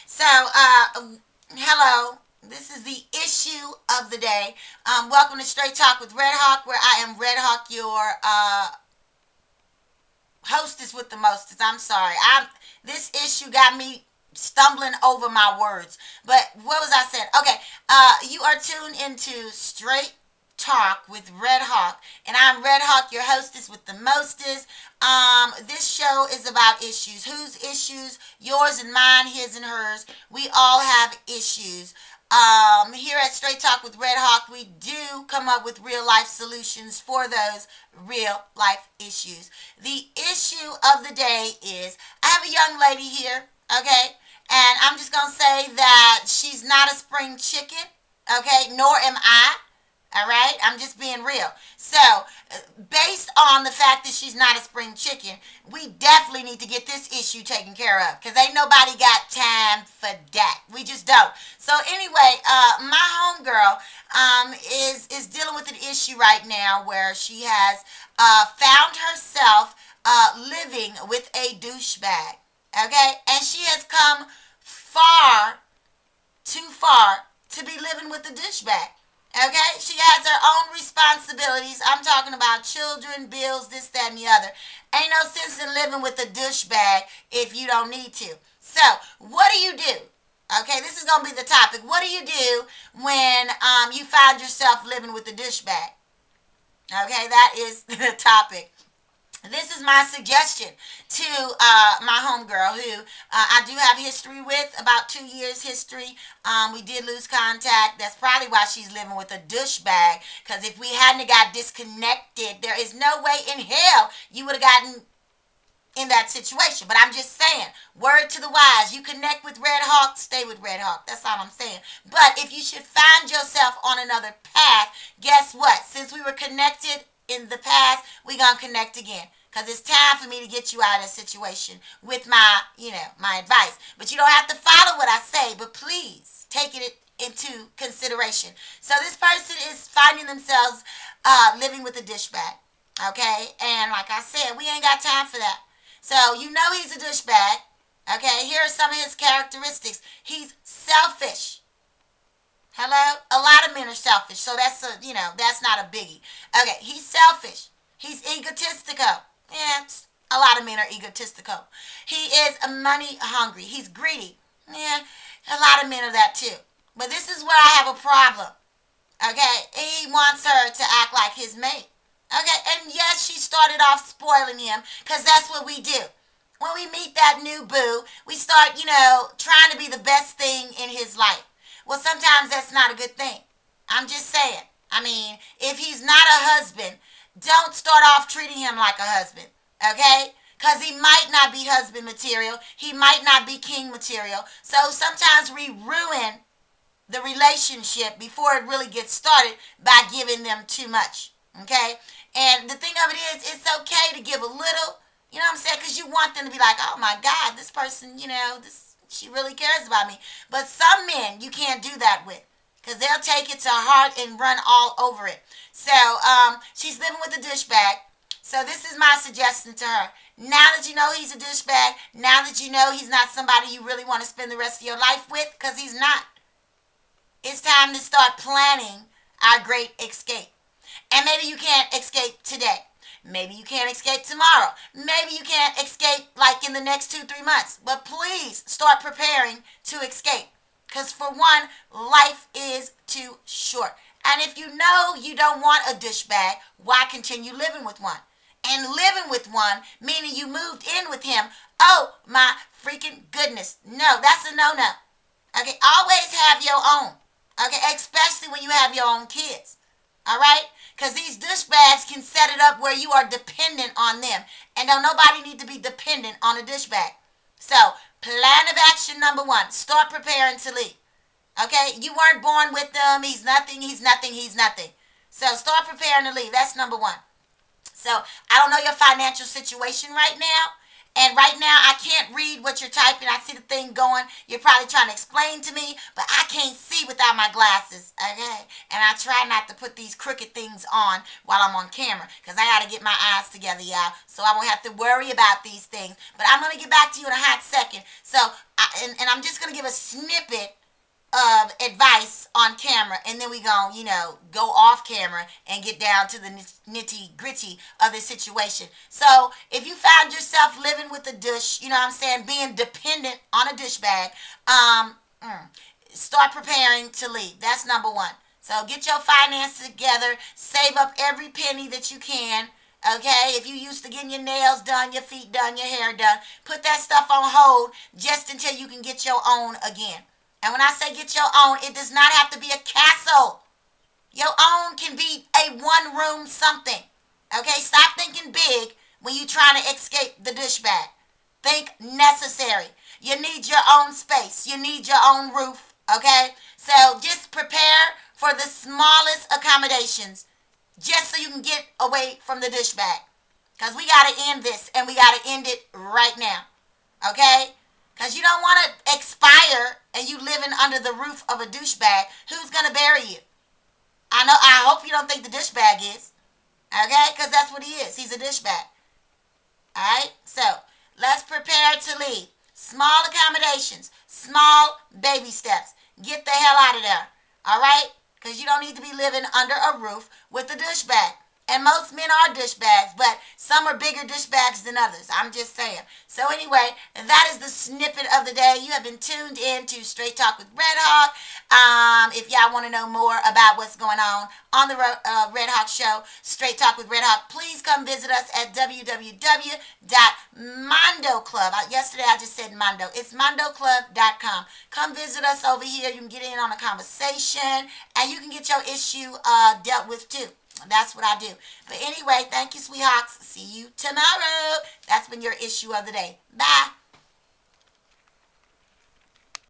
so hello. This is the issue of the day. Welcome to Straight Talk with Red Hawk, where I am Red Hawk, your hostess with the mostest. I'm sorry. This issue got me stumbling over my words. But what was I saying? Okay, you are tuned into Straight Talk with Red Hawk, and I'm Red Hawk, your hostess with the mostest. This show is about issues. Whose issues? Yours and mine, his and hers. We all have issues. Here at Straight Talk with Red Hawk, we do come up with real life solutions for those real life issues. The issue of the day is I have a young lady here, okay, and I'm just gonna say that she's not a spring chicken, okay, nor am I. All right, I'm just being real. So, based on the fact that she's not a spring chicken, we definitely need to get this issue taken care of because ain't nobody got time for that. We just don't. So, anyway, my homegirl is dealing with an issue right now where she has found herself living with a douche bag. Okay, and she has come far, too far to be living with a douche bag. Okay, she has her own responsibilities. I'm talking about children, bills, this, that, and the other. Ain't no sense in living with a douche bag if you don't need to. So, what do you do? Okay, this is gonna be the topic. What do you do when you find yourself living with a douche bag? Okay, that is the topic. This is my suggestion to my homegirl who I do have history with, about 2 years history. We did lose contact. That's probably why she's living with a douche bag, because if we hadn't got disconnected, there is no way in hell you would have gotten in that situation. But I'm just saying, word to the wise, you connect with Red Hawk, stay with Red Hawk. That's all I'm saying. But if you should find yourself on another path, guess what? Since we were connected in the past, we gonna connect again. Because it's time for me to get you out of this situation with my advice. But you don't have to follow what I say, but please take it into consideration. So this person is finding themselves living with a dish bag. Okay? And like I said, we ain't got time for that. So you know he's a dish bag. Okay? Here are some of his characteristics. He's selfish. Hello? A lot of men are selfish. So that's not a biggie. Okay, he's selfish. He's egotistical. Yeah, a lot of men are egotistical. He is money hungry. He's greedy. Yeah, a lot of men are that too. But this is where I have a problem. Okay, he wants her to act like his mate. Okay, and yes, she started off spoiling him because that's what we do. When we meet that new boo, we start, trying to be the best thing in his life. Well, sometimes that's not a good thing. I'm just saying. I mean, if he's not a husband, don't start off treating him like a husband, okay? Because he might not be husband material. He might not be king material. So sometimes we ruin the relationship before it really gets started by giving them too much, okay? And the thing of it is, it's okay to give a little, you know what I'm saying? Because you want them to be like, oh my God, this person, she really cares about me. But some men you can't do that with, because they'll take it to heart and run all over it. So she's living with a dish bag. So this is my suggestion to her. Now that you know he's a dish bag, now that you know he's not somebody you really want to spend the rest of your life with, because he's not, it's time to start planning our great escape. And maybe you can't escape today. Maybe you can't escape tomorrow. Maybe you can't escape like in the next 2-3 months. But please start preparing to escape. Because for one, life is too short. And if you know you don't want a dish bag, why continue living with one? And living with one, meaning you moved in with him. Oh my freaking goodness. No, that's a no-no. Okay, always have your own. Okay, especially when you have your own kids. All right? Because these dish bags can set it up where you are dependent on them. And don't nobody need to be dependent on a dish bag. So, plan of action number 1. Start preparing to leave. Okay? You weren't born with them. He's nothing, he's nothing, he's nothing. So, start preparing to leave. That's number 1. So, I don't know your financial situation right now. And right now, I can't read what you're typing. I see the thing going. You're probably trying to explain to me, but I can't see without my glasses, okay? And I try not to put these crooked things on while I'm on camera because I got to get my eyes together, y'all, so I won't have to worry about these things. But I'm going to get back to you in a hot second. So and I'm just gonna give a snippet of advice on camera, and then we gonna, go off camera and get down to the nitty gritty of the situation. So if you found yourself living with a douche, you know what I'm saying, being dependent on a douche bag, um, start preparing to leave. That's number one. So get your finances together, save up every penny that you can. Okay, if you used to getting your nails done, your feet done, your hair done, put that stuff on hold just until you can get your own again. And when I say get your own, it does not have to be a castle. Your own can be a one room something. Okay, stop thinking big when you're trying to escape the douche bag. Think necessary. You need your own space. You need your own roof. Okay, so just prepare for the smallest accommodations just so you can get away from the douche bag. Because we got to end this, and we got to end it right now. Okay? Because you don't want to expire and you living under the roof of a douche bag. Who's going to bury you? I hope you don't think the douche bag is. Okay? Because that's what he is. He's a douche bag. Alright? So, let's prepare to leave. Small accommodations. Small baby steps. Get the hell out of there. Alright? Because you don't need to be living under a roof with a douche bag. And most men are douche bags, but some are bigger douche bags than others. I'm just saying. So anyway, that is the snippet of the day. You have been tuned in to Straight Talk with Red Hawk. If y'all want to know more about what's going on the Red Hawk Show, Straight Talk with Red Hawk, please come visit us at www.mondoclub. Yesterday I just said Mondo. It's mondoclub.com. Come visit us over here. You can get in on a conversation, and you can get your issue dealt with too. That's what I do. But anyway, thank you, sweethearts. See you tomorrow. That's been your issue of the day. Bye.